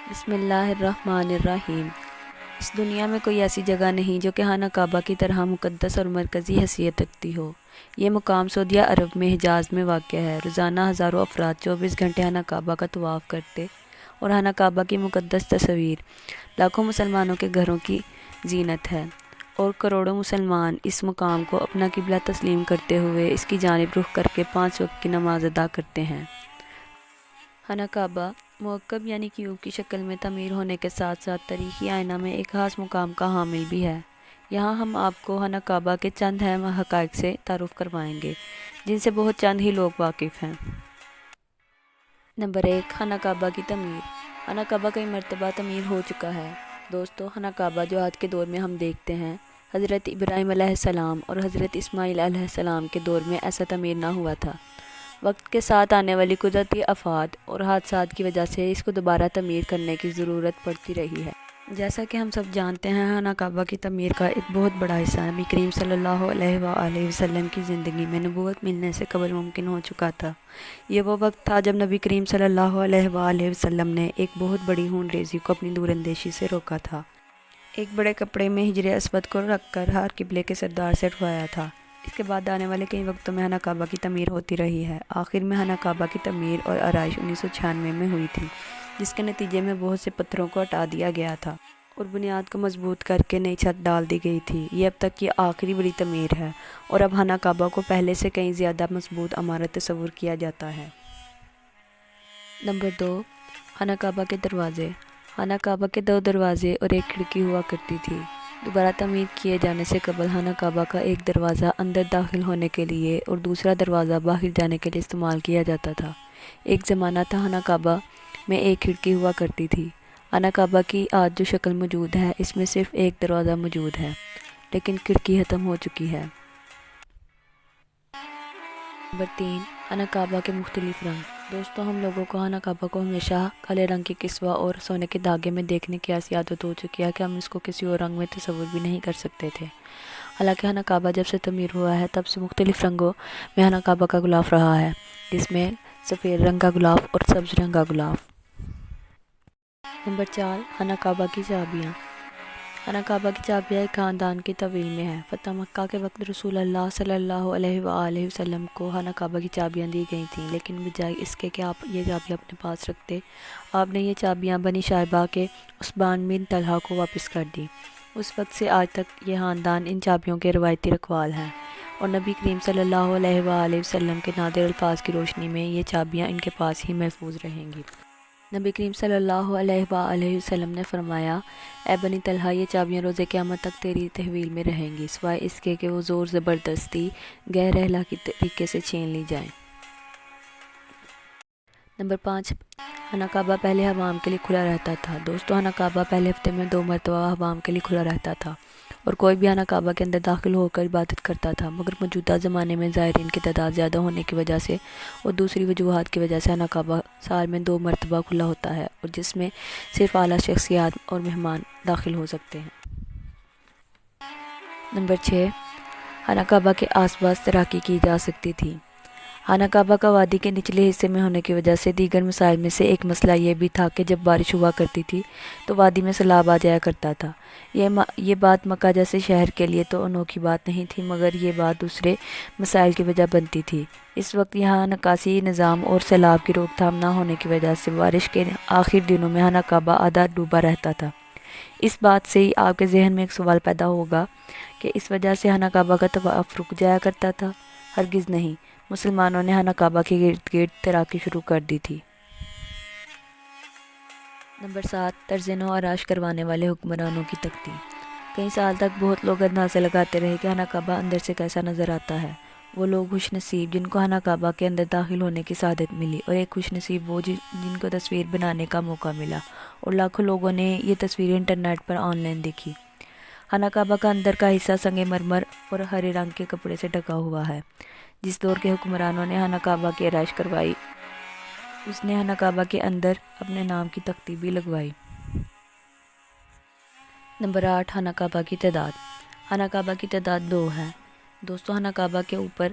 بسم اللہ الرحمن الرحیم۔ اس دنیا میں کوئی ایسی جگہ نہیں جو کہ خانہ کعبہ کی طرح مقدس اور مرکزی حیثیت رکھتی ہو۔ یہ مقام سعودیہ عرب میں حجاز میں واقع ہے۔ روزانہ ہزاروں افراد 24 گھنٹے خانہ کعبہ کا طواف کرتے اور خانہ کعبہ کی مقدس تصویر لاکھوں مسلمانوں کے گھروں کی زینت ہے، اور کروڑوں مسلمان اس مقام کو اپنا قبلہ تسلیم کرتے ہوئے اس کی جانب رخ کر کے 5 وقت کی نماز ادا کرتے ہیں۔ خانہ کعبہ مکعب یعنی کیوب کی شکل میں تعمیر ہونے کے ساتھ ساتھ تاریخی آئینہ میں ایک خاص مقام کا حامل بھی ہے۔ یہاں ہم آپ کو خانہ کعبہ کے چند اہم حقائق سے تعارف کروائیں گے جن سے بہت چند ہی لوگ واقف ہیں۔ نمبر 1، خانہ کعبہ کی تعمیر۔ خانہ کعبہ کئی مرتبہ تعمیر ہو چکا ہے۔ دوستو، خانہ کعبہ جو آج کے دور میں ہم دیکھتے ہیں، حضرت ابراہیم علیہ السلام اور حضرت اسماعیل علیہ السلام کے دور میں ایسا تعمیر نہ ہوا تھا۔ وقت کے ساتھ آنے والی قدرتی آفات اور حادثات کی وجہ سے اس کو دوبارہ تعمیر کرنے کی ضرورت پڑتی رہی ہے۔ جیسا کہ ہم سب جانتے ہیں، خانہ کعبہ کی تعمیر کا ایک بہت بڑا حصہ نبی کریم صلی اللہ علیہ وآلہ وسلم کی زندگی میں نبوت ملنے سے قبل ممکن ہو چکا تھا۔ یہ وہ وقت تھا جب نبی کریم صلی اللہ علیہ وآلہ وسلم نے ایک بہت بڑی خون ریزی کو اپنی دور اندیشی سے روکا تھا۔ ایک بڑے کپڑے میں حجر اسود کو رکھ کر ہر قبلے کے سردار سے اٹھوایا تھا۔ اس کے بعد آنے والے کئی وقتوں میں خانہ کعبہ کی تعمیر ہوتی رہی ہے۔ آخر میں خانہ کعبہ کی تعمیر اور آرائش 1996 میں ہوئی تھی، جس کے نتیجے میں بہت سے پتھروں کو ہٹا دیا گیا تھا اور بنیاد کو مضبوط کر کے نئی چھت ڈال دی گئی تھی۔ یہ اب تک کی آخری بڑی تعمیر ہے اور اب خانہ کعبہ کو پہلے سے کہیں زیادہ مضبوط عمارت تصور کیا جاتا ہے۔ نمبر 2، خانہ کعبہ کے دروازے۔ خانہ کعبہ کے 2 دروازے اور ایک کھڑکی ہوا کرتی تھی۔ دوبارہ تعمیر کیے جانے سے قبل خانہ کعبہ کا ایک دروازہ اندر داخل ہونے کے لیے اور دوسرا دروازہ باہر جانے کے لیے استعمال کیا جاتا تھا۔ ایک زمانہ تھا خانہ کعبہ میں ایک کھڑکی ہوا کرتی تھی۔ خانہ کعبہ کی آج جو شکل موجود ہے، اس میں صرف ایک دروازہ موجود ہے، لیکن کھڑکی ختم ہو چکی ہے۔ نمبر 3، خانہ کعبہ کے مختلف رنگ۔ دوستو، ہم لوگوں کو خانہ کعبہ کو ہمیشہ کالے رنگ کے کسوہ اور سونے کے دھاگے میں دیکھنے کی ایسی عادت ہو چکی ہے کہ ہم اس کو کسی اور رنگ میں تصور بھی نہیں کر سکتے تھے۔ حالانکہ خانہ کعبہ جب سے تعمیر ہوا ہے تب سے مختلف رنگوں میں خانہ کعبہ کا غلاف رہا ہے، جس میں سفید رنگ کا غلاف اور سبز رنگ کا غلاف۔ نمبر 4، خانہ کعبہ کی چابیاں۔ خانہ کعبہ کی چابیاں ایک خاندان کی طویل میں ہے۔ فتح مکہ کے وقت رسول اللہ صلی اللہ علیہ وآلہ وسلم کو خانہ کعبہ کی چابیاں دی گئی تھیں، لیکن بجائے اس کے کہ آپ یہ چابیاں اپنے پاس رکھتے، آپ نے یہ چابیاں بنی شائبہ کے عثمان بن طلحہ کو واپس کر دی۔ اس وقت سے آج تک یہ خاندان ان چابیوں کے روایتی رکھوال ہیں، اور نبی کریم صلی اللہ علیہ وآلہ وسلم کے نادر الفاظ کی روشنی میں یہ چابیاں ان کے پاس ہی محفوظ رہیں گی۔ نبی کریم صلی اللہ علیہ وآلہ وسلم نے فرمایا، اے بنی طلحہ، یہ چابیاں روز قیامت تک تیری تحویل میں رہیں گی، سوائے اس کے کہ وہ زور زبردستی غیر اخلاقی طریقے سے چھین لی جائیں۔ نمبر 5، خانہ کعبہ پہلے عوام کے لیے کھلا رہتا تھا۔ دوستو، خانہ کعبہ پہلے ہفتے میں 2 مرتبہ عوام کے لیے کھلا رہتا تھا اور کوئی بھی خانہ کعبہ کے اندر داخل ہو کر عبادت کرتا تھا، مگر موجودہ زمانے میں زائرین کی تعداد زیادہ ہونے کی وجہ سے اور دوسری وجوہات کی وجہ سے خانہ کعبہ سال میں 2 مرتبہ کھلا ہوتا ہے، اور جس میں صرف اعلیٰ شخصیات اور مہمان داخل ہو سکتے ہیں۔ نمبر 6، خانہ کعبہ کے آس پاس تیراکی کی جا سکتی تھی۔ خانہ کعبہ کا وادی کے نچلے حصے میں ہونے کی وجہ سے دیگر مسائل میں سے ایک مسئلہ یہ بھی تھا کہ جب بارش ہوا کرتی تھی تو وادی میں سیلاب آ جایا کرتا تھا۔ یہ بات مکہ جیسے شہر کے لیے تو انوکھی بات نہیں تھی، مگر یہ بات دوسرے مسائل کی وجہ بنتی تھی۔ اس وقت یہاں نکاسی نظام اور سیلاب کی روک تھام نہ ہونے کی وجہ سے بارش کے آخر دنوں میں خانہ کعبہ آدھا ڈوبا رہتا تھا۔ اس بات سے ہی آپ کے ذہن میں ایک سوال پیدا ہوگا کہ اس وجہ سے خانہ کعبہ کا طواف رک جایا کرتا تھا؟ ہرگز نہیں، مسلمانوں نے خانہ کعبہ کے گرد گرد تیراکی شروع کر دی تھی۔ نمبر 7، طرز نو آرائش کروانے والے حکمرانوں کی تختی۔ کئی سال تک بہت لوگ اندازے لگاتے رہے کہ خانہ کعبہ اندر سے کیسا نظر آتا ہے۔ وہ لوگ خوش نصیب جن کو خانہ کعبہ کے اندر داخل ہونے کی سعادت ملی، اور ایک خوش نصیب وہ جن کو تصویر بنانے کا موقع ملا، اور لاکھوں لوگوں نے یہ تصویریں انٹرنیٹ پر آن لائن دیکھی۔ خانہ کعبہ کا اندر کا حصہ سنگ مرمر اور ہرے رنگ کے کپڑے سے ڈھکا ہوا ہے۔ جس دور کے حکمرانوں نے خانہ کعبہ کی آرائش کروائی، اس نے خانہ کعبہ کے اندر اپنے نام کی تختی بھی لگوائی۔ نمبر 8، خانہ کعبہ کی تعداد۔ خانہ کعبہ کی تعداد 2 ہے۔ دوستو، خانہ کعبہ کے اوپر